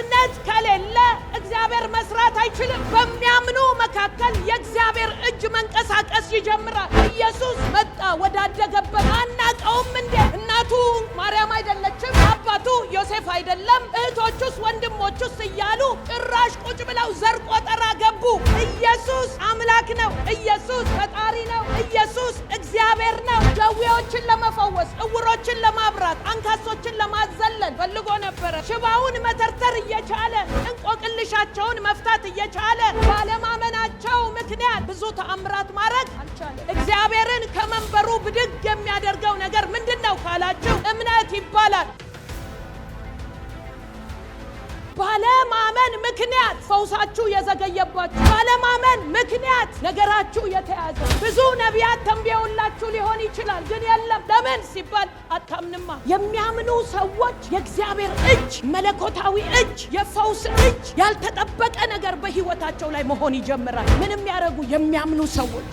እምነት ከሌለ እግዚአብሔር መስራት አይችልም። በሚያምኑ መካከል የእግዚአብሔር እጅ መንቀሳቀስ ይጀምራል። ኢየሱስ መጣ ወዳደገበት። አናቀውም እንዴ? እናቱ ማርያም አይደለችም? አባቱ ዮሴፍ አይደለም? እህቶቹስ ወንድሞቹስ እያሉ ጭራሽ ቁጭ ብለው ዘር ቆጠራ ገቡ። ኢየሱስ አምላክ ነው። ኢየሱስ ፈጣሪ ነው። ኢየሱስ እግዚአብሔር ነው። ደዌዎችን ለመፈወስ፣ እውሮችን ለማብራት፣ አንካሶችን ለማዘለል ፈልጎ ነበረ። ሽባውን መተርተር እየቻለ እንቆቅልሻቸውን መፍታት እየቻለ ባለማመናቸው ምክንያት ብዙ ተአምራት ማድረግ አልቻለም። እግዚአብሔርን ከመንበሩ ብድግ የሚያደርገው ነገር ምንድነው ካላችሁ እምነት ይባላል። ባለማመን ምክንያት ፈውሳችሁ የዘገየባችሁ፣ ባለማመን ምክንያት ነገራችሁ የተያዘ። ብዙ ነቢያት ተንብየውላችሁ ሊሆን ይችላል፣ ግን የለም። ለምን ሲባል አታምንማ። የሚያምኑ ሰዎች የእግዚአብሔር እጅ፣ መለኮታዊ እጅ፣ የፈውስ እጅ፣ ያልተጠበቀ ነገር በህይወታቸው ላይ መሆን ይጀምራል። ምንም ያደርጉ የሚያምኑ ሰዎች